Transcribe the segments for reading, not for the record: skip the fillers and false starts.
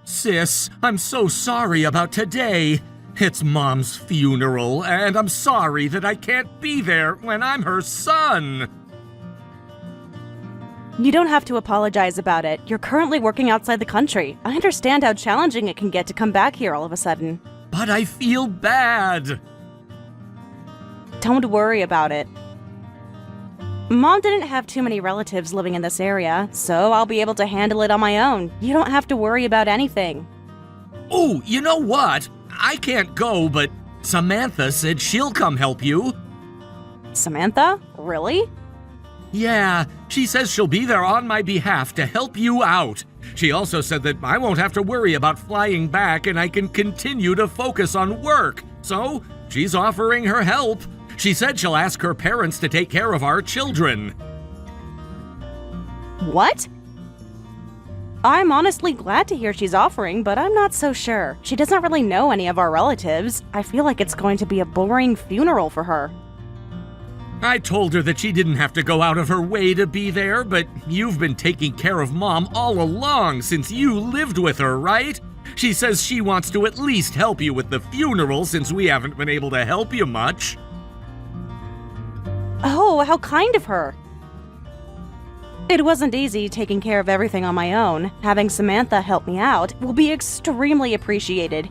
Sis, I'm so sorry about today. It's Mom's funeral, and I'm sorry that I can't be there when I'm her son. You don't have to apologize about it. You're currently working outside the country. I understand how challenging it can get to come back here all of a sudden. But I feel bad. Don't worry about it. Mom didn't have too many relatives living in this area, so I'll be able to handle it on my own. You don't have to worry about anything. Oh, you know what? I can't go, but Samantha said she'll come help you. Samantha? Really? Yeah, she says she'll be there on my behalf to help you out. She also said that I won't have to worry about flying back and I can continue to focus on work. So, she's offering her help. She said she'll ask her parents to take care of our children. What? I'm honestly glad to hear she's offering, but I'm not so sure. She doesn't really know any of our relatives. I feel like it's going to be a boring funeral for her. I told her that she didn't have to go out of her way to be there, but you've been taking care of Mom all along since you lived with her, right? She says she wants to at least help you with the funeral since we haven't been able to help you much. Oh, how kind of her. It wasn't easy taking care of everything on my own. Having Samantha help me out will be extremely appreciated.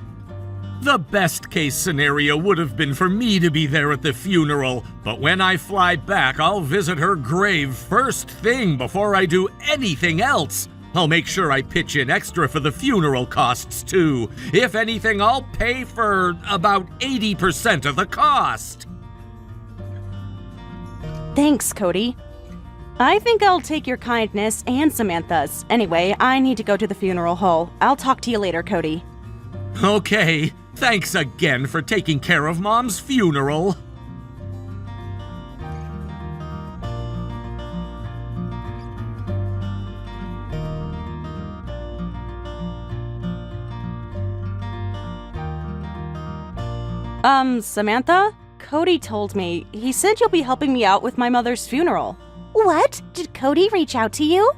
The best case scenario would have been for me to be there at the funeral, but when I fly back, I'll visit her grave first thing before I do anything else. I'll make sure I pitch in extra for the funeral costs too. If anything, I'll pay for about 80% of the cost. Thanks, Cody. I think I'll take your kindness and Samantha's. Anyway, I need to go to the funeral hall. I'll talk to you later, Cody. Okay, thanks again for taking care of Mom's funeral. Samantha? Cody told me. He said you'll be helping me out with my mother's funeral. What? Did Cody reach out to you?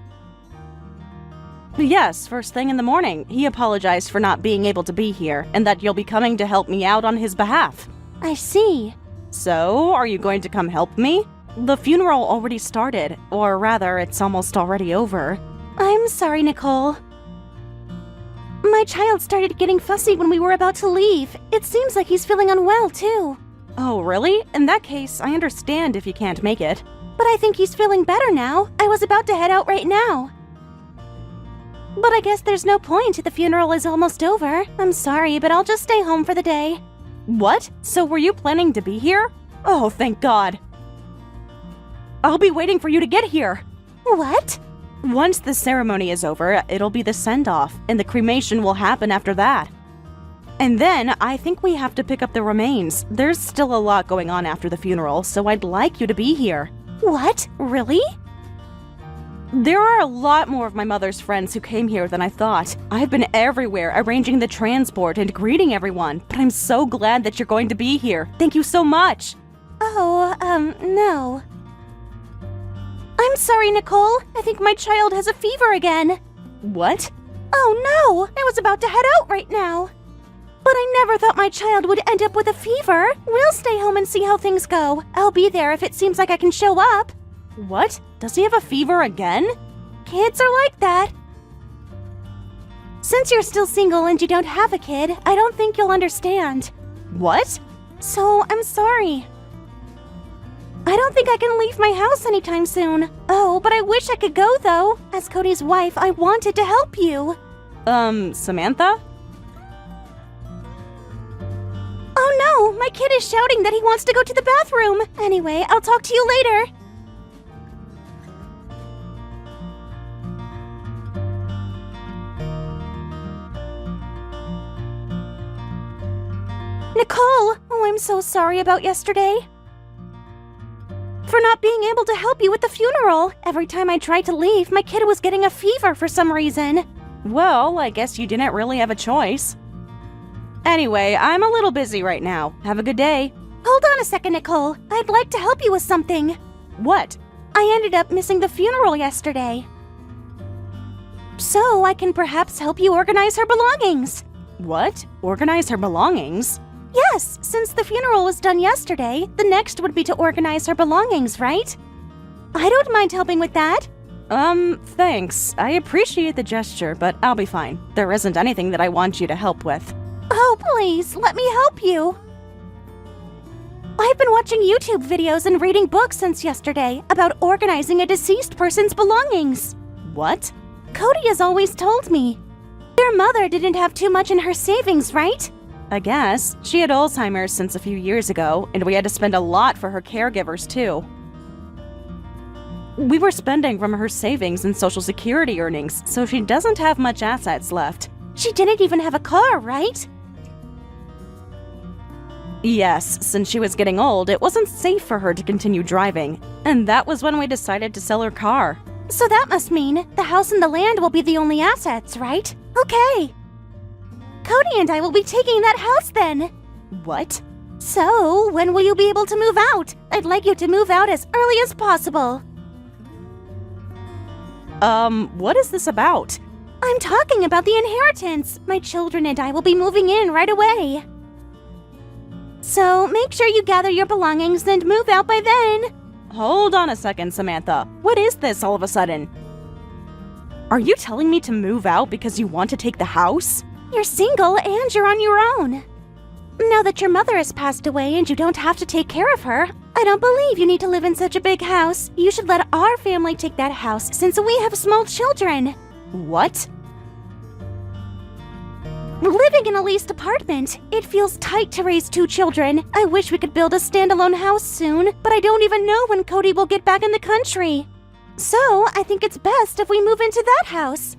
Yes, first thing in the morning. He apologized for not being able to be here, and that you'll be coming to help me out on his behalf. I see. So, are you going to come help me? The funeral already started, or rather, it's almost already over. I'm sorry, Nicole. My child started getting fussy when we were about to leave. It seems like he's feeling unwell, too. Oh, really? In that case, I understand if you can't make it. But I think he's feeling better now. I was about to head out right now. But I guess there's no point. The funeral is almost over. I'm sorry, but I'll just stay home for the day. What? So were you planning to be here? Oh, thank God. I'll be waiting for you to get here. What? Once the ceremony is over, it'll be the send-off, and the cremation will happen after that. And then, I think we have to pick up the remains. There's still a lot going on after the funeral, so I'd like you to be here. What? Really? There are a lot more of my mother's friends who came here than I thought. I've been everywhere arranging the transport and greeting everyone, but I'm so glad that you're going to be here. Thank you so much. Oh, no. I'm sorry, Nicole. I think my child has a fever again. What? Oh no! I was about to head out right now. But I never thought my child would end up with a fever. We'll stay home and see how things go. I'll be there if it seems like I can show up. What? Does he have a fever again? Kids are like that. Since you're still single and you don't have a kid, I don't think you'll understand. What? So, I'm sorry. I don't think I can leave my house anytime soon. Oh, but I wish I could go, though. As Cody's wife, I wanted to help you. Samantha? Oh no, my kid is shouting that he wants to go to the bathroom. Anyway, I'll talk to you later. Nicole! Oh, I'm so sorry about yesterday. For not being able to help you with the funeral. Every time I tried to leave, my kid was getting a fever for some reason. Well, I guess you didn't really have a choice. Anyway, I'm a little busy right now. Have a good day. Hold on a second, Nicole. I'd like to help you with something. What? I ended up missing the funeral yesterday. So I can perhaps help you organize her belongings. What? Organize her belongings? Yes, since the funeral was done yesterday, the next would be to organize her belongings, right? I don't mind helping with that. Thanks. I appreciate the gesture, but I'll be fine. There isn't anything that I want you to help with. Oh, please, let me help you. I've been watching YouTube videos and reading books since yesterday about organizing a deceased person's belongings. What? Cody has always told me. Your mother didn't have too much in her savings, right? I guess. She had Alzheimer's since a few years ago, and we had to spend a lot for her caregivers, too. We were spending from her savings and Social Security earnings, so she doesn't have much assets left. She didn't even have a car, right? Yes, since she was getting old, it wasn't safe for her to continue driving, and that was when we decided to sell her car. So that must mean the house and the land will be the only assets, right? Okay. Cody and I will be taking that house then. What? So, when will you be able to move out? I'd like you to move out as early as possible. What is this about? I'm talking about the inheritance. My children and I will be moving in right away. So, make sure you gather your belongings and move out by then. Hold on a second, Samantha. What is this all of a sudden? Are you telling me to move out because you want to take the house? You're single and you're on your own. Now that your mother has passed away and you don't have to take care of her, I don't believe you need to live in such a big house. You should let our family take that house since we have small children. What? Living in a leased apartment, it feels tight to raise 2 children. I wish we could build a standalone house soon, but I don't even know when Cody will get back in the country. So, I think it's best if we move into that house.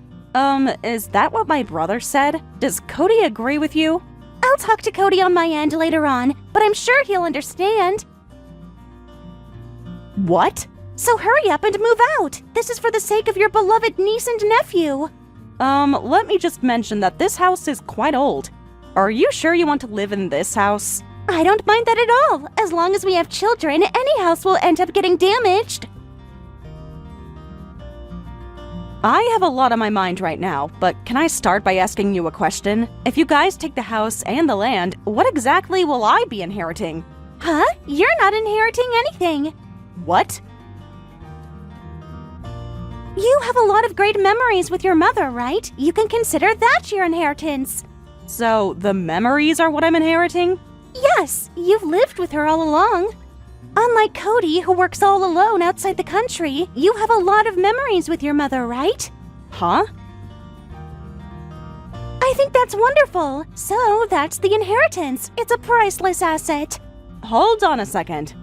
Is that what my brother said? Does Cody agree with you? I'll talk to Cody on my end later on, but I'm sure he'll understand. What? So hurry up and move out. This is for the sake of your beloved niece and nephew. Let me just mention that this house is quite old. Are you sure you want to live in this house? I don't mind that at all. As long as we have children, any house will end up getting damaged. I have a lot on my mind right now, but can I start by asking you a question? If you guys take the house and the land, what exactly will I be inheriting? Huh? You're not inheriting anything. What? You have a lot of great memories with your mother, right? You can consider that your inheritance. So, the memories are what I'm inheriting? Yes, you've lived with her all along. Unlike Cody, who works all alone outside the country, you have a lot of memories with your mother, right? Huh? I think that's wonderful. So, that's the inheritance. It's a priceless asset. Hold on a second.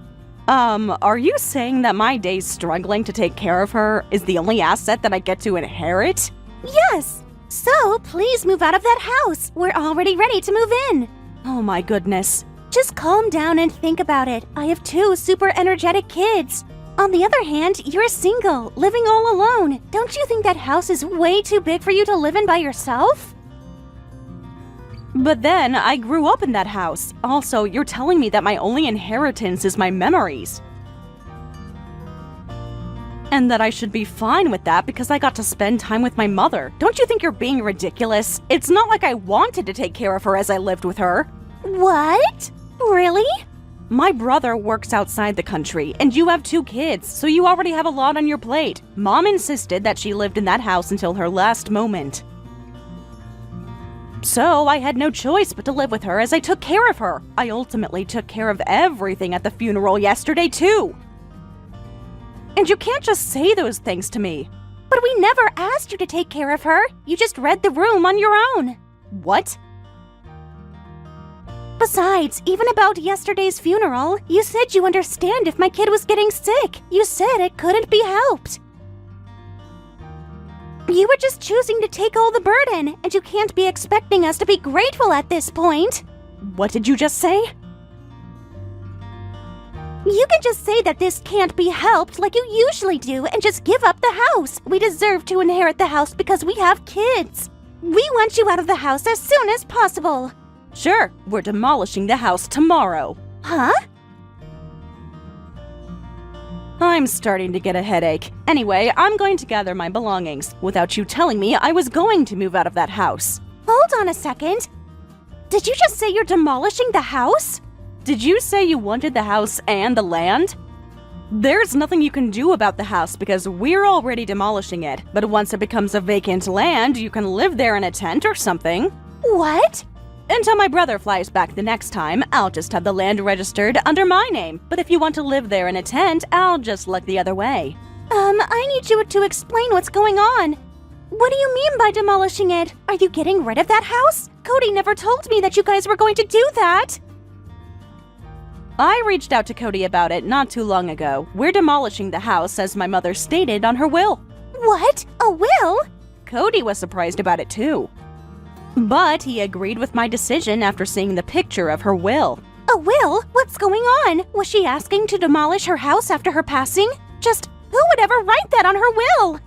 Are you saying that my days struggling to take care of her is the only asset that I get to inherit? Yes! So, please move out of that house. We're already ready to move in. Oh my goodness. Just calm down and think about it. I have 2 super energetic kids. On the other hand, you're single, living all alone. Don't you think that house is way too big for you to live in by yourself? But then, I grew up in that house. Also, you're telling me that my only inheritance is my memories. And that I should be fine with that because I got to spend time with my mother. Don't you think you're being ridiculous? It's not like I wanted to take care of her as I lived with her. What? Really? My brother works outside the country, and you have 2 kids, so you already have a lot on your plate. Mom insisted that she lived in that house until her last moment. So I had no choice but to live with her as I took care of her. I ultimately took care of everything at the funeral yesterday, too. And you can't just say those things to me. But we never asked you to take care of her. You just read the room on your own. What? Besides, even about yesterday's funeral, you said you understand if my kid was getting sick. You said it couldn't be helped. You were just choosing to take all the burden, and you can't be expecting us to be grateful at this point. What did you just say? You can just say that this can't be helped like you usually do and just give up the house. We deserve to inherit the house because we have kids. We want you out of the house as soon as possible. Sure, we're demolishing the house tomorrow. Huh? I'm starting to get a headache. Anyway, I'm going to gather my belongings. Without you telling me, I was going to move out of that house. Hold on a second. Did you just say you're demolishing the house? Did you say you wanted the house and the land? There's nothing you can do about the house because we're already demolishing it. But once it becomes a vacant land, you can live there in a tent or something. What? Until my brother flies back the next time, I'll just have the land registered under my name. But if you want to live there in a tent, I'll just look the other way. I need you to explain what's going on. What do you mean by demolishing it? Are you getting rid of that house? Cody never told me that you guys were going to do that. I reached out to Cody about it not too long ago. We're demolishing the house as my mother stated on her will. What? A will? Cody was surprised about it too. But he agreed with my decision after seeing the picture of her will. A will? What's going on? Was she asking to demolish her house after her passing? Just who would ever write that on her will?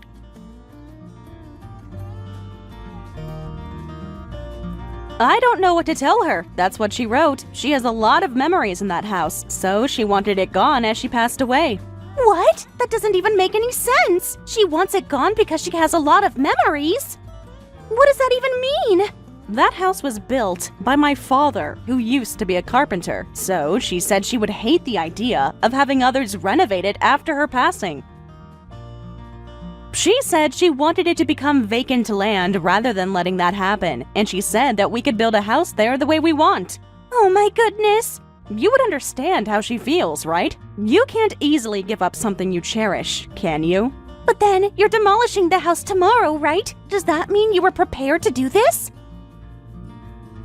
I don't know what to tell her. That's what she wrote. She has a lot of memories in that house, so she wanted it gone as she passed away. What? That doesn't even make any sense. She wants it gone because she has a lot of memories. What does that even mean? That house was built by my father, who used to be a carpenter, so she said she would hate the idea of having others renovate it after her passing. She said she wanted it to become vacant land rather than letting that happen, and she said that we could build a house there the way we want. Oh my goodness! You would understand how she feels, right? You can't easily give up something you cherish, can you? But then, you're demolishing the house tomorrow, right? Does that mean you were prepared to do this?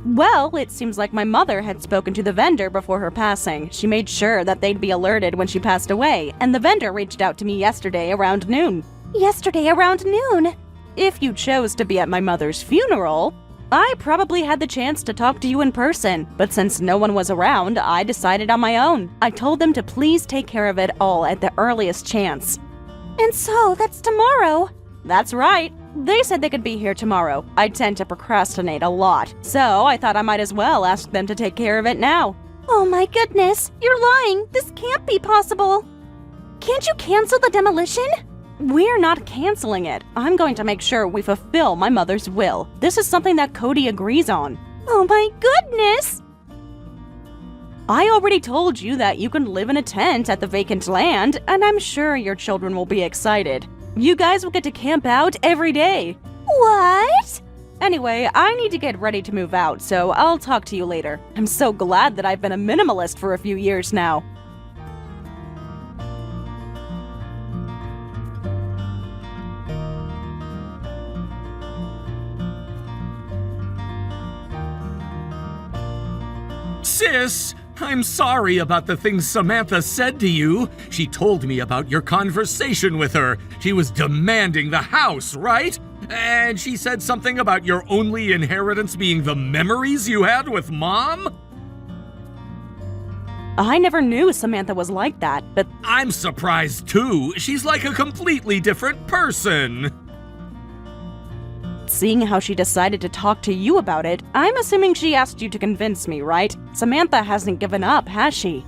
Well, it seems like my mother had spoken to the vendor before her passing. She made sure that they'd be alerted when she passed away, and the vendor reached out to me yesterday around noon. Yesterday around noon? If you chose to be at my mother's funeral, I probably had the chance to talk to you in person, but since no one was around, I decided on my own. I told them to please take care of it all at the earliest chance. And so, that's tomorrow. That's right. They said they could be here tomorrow. I tend to procrastinate a lot, so I thought I might as well ask them to take care of it now. Oh my goodness, you're lying. This can't be possible. Can't you cancel the demolition? We're not canceling it. I'm going to make sure we fulfill my mother's will. This is something that Cody agrees on. Oh my goodness! I already told you that you can live in a tent at the vacant land, and I'm sure your children will be excited. You guys will get to camp out every day. What? Anyway, I need to get ready to move out, so I'll talk to you later. I'm so glad that I've been a minimalist for a few years now. Sis, I'm sorry about the things Samantha said to you. She told me about your conversation with her. She was demanding the house, right? And she said something about your only inheritance being the memories you had with Mom? I never knew Samantha was like that, but I'm surprised too. She's like a completely different person. seeing how she decided to talk to you about it, I'm assuming she asked you to convince me, right? Samantha hasn't given up, has she?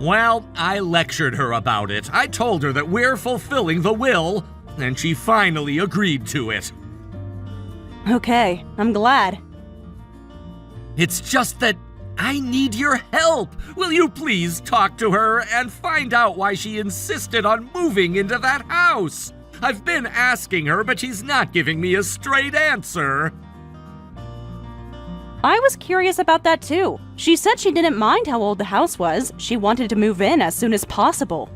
Well, I lectured her about it. I told her that we're fulfilling the will, and she finally agreed to it. Okay, I'm glad. It's just that I need your help. Will you please talk to her and find out why she insisted on moving into that house? I've been asking her, but she's not giving me a straight answer. I was curious about that too. She said she didn't mind how old the house was. She wanted to move in as soon as possible.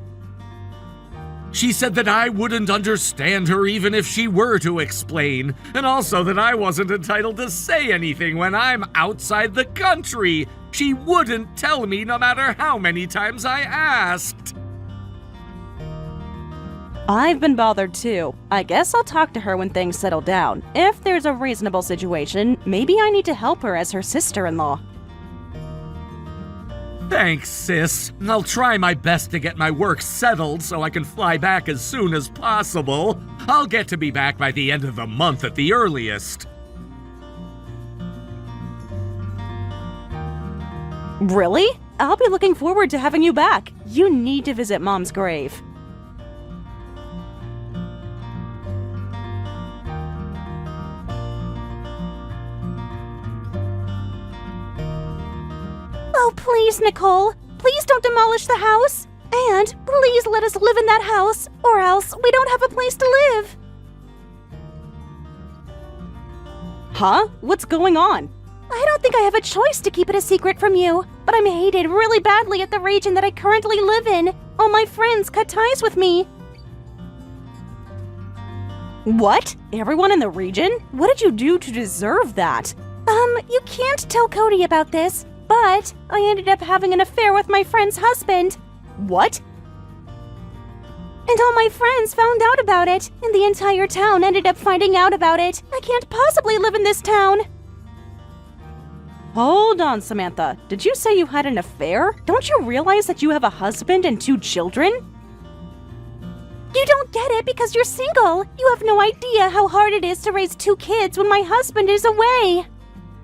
She said that I wouldn't understand her even if she were to explain, and also that I wasn't entitled to say anything when I'm outside the country. She wouldn't tell me no matter how many times I asked. I've been bothered too. I guess I'll talk to her when things settle down. If there's a reasonable situation, maybe I need to help her as her sister-in-law. Thanks, sis. I'll try my best to get my work settled so I can fly back as soon as possible. I'll get to be back by the end of the month at the earliest. Really? I'll be looking forward to having you back. You need to visit Mom's grave. Oh, please, Nicole. Please don't demolish the house. And please let us live in that house, or else we don't have a place to live. Huh? What's going on? I don't think I have a choice to keep it a secret from you, but I'm hated really badly at the region that I currently live in. All my friends cut ties with me. What? Everyone in the region? What did you do to deserve that? You can't tell Cody about this, but I ended up having an affair with my friend's husband. What? And all my friends found out about it, and the entire town ended up finding out about it. I can't possibly live in this town. Hold on, Samantha. Did you say you had an affair? Don't you realize that you have a husband and 2 children? You don't get it because you're single. You have no idea how hard it is to raise 2 kids when my husband is away.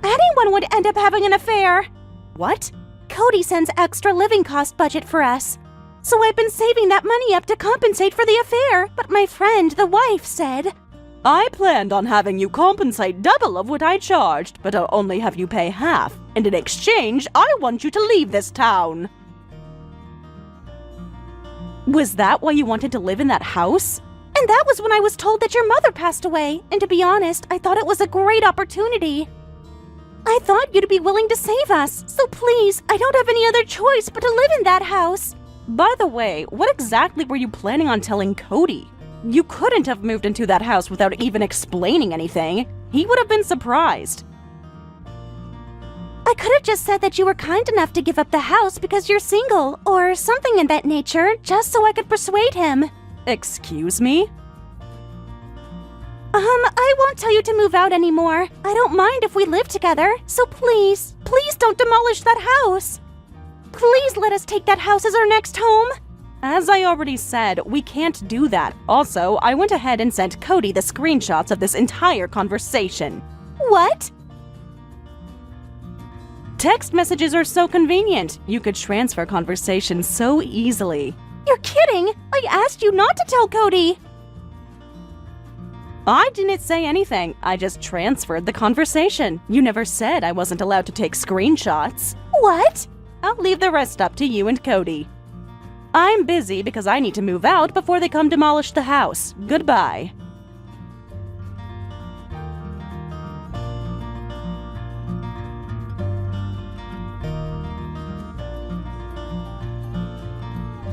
Anyone would end up having an affair. What? Cody sends extra living cost budget for us. So I've been saving that money up to compensate for the affair, but my friend, the wife, said, I planned on having you compensate double of what I charged, but I'll only have you pay half. And in exchange, I want you to leave this town. Was that why you wanted to live in that house? And that was when I was told that your mother passed away. And to be honest, I thought it was a great opportunity. I thought you'd be willing to save us. So please, I don't have any other choice but to live in that house. By the way, what exactly were you planning on telling Cody? You couldn't have moved into that house without even explaining anything. He would have been surprised. I could have just said that you were kind enough to give up the house because you're single, or something in that nature, just so I could persuade him. Excuse me? I won't tell you to move out anymore. I don't mind if we live together, so please, please don't demolish that house. Please let us take that house as our next home. As I already said, we can't do that. Also, I went ahead and sent Cody the screenshots of this entire conversation. What? Text messages are so convenient. You could transfer conversations so easily. You're kidding! I asked you not to tell Cody! I didn't say anything. I just transferred the conversation. You never said I wasn't allowed to take screenshots. What? I'll leave the rest up to you and Cody. I'm busy because I need to move out before they come demolish the house. Goodbye.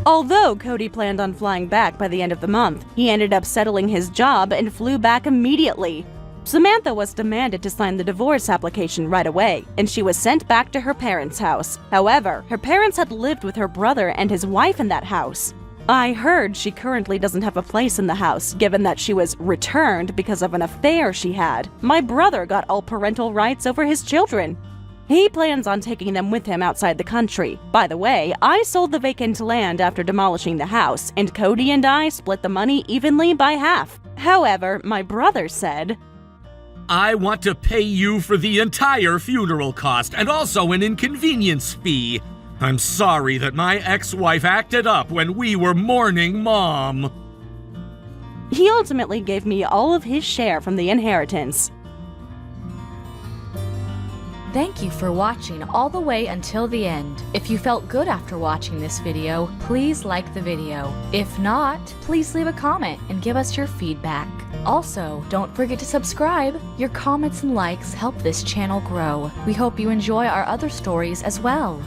Although Cody planned on flying back by the end of the month, he ended up settling his job and flew back immediately. Samantha was demanded to sign the divorce application right away, and she was sent back to her parents' house. However, her parents had lived with her brother and his wife in that house. I heard she currently doesn't have a place in the house, given that she was returned because of an affair she had. My brother got all parental rights over his children. He plans on taking them with him outside the country. By the way, I sold the vacant land after demolishing the house, and Cody and I split the money evenly by half. However, my brother said, I want to pay you for the entire funeral cost and also an inconvenience fee. I'm sorry that my ex-wife acted up when we were mourning Mom. He ultimately gave me all of his share from the inheritance. Thank you for watching all the way until the end. If you felt good after watching this video, please like the video. If not, please leave a comment and give us your feedback. Also, don't forget to subscribe. Your comments and likes help this channel grow. We hope you enjoy our other stories as well.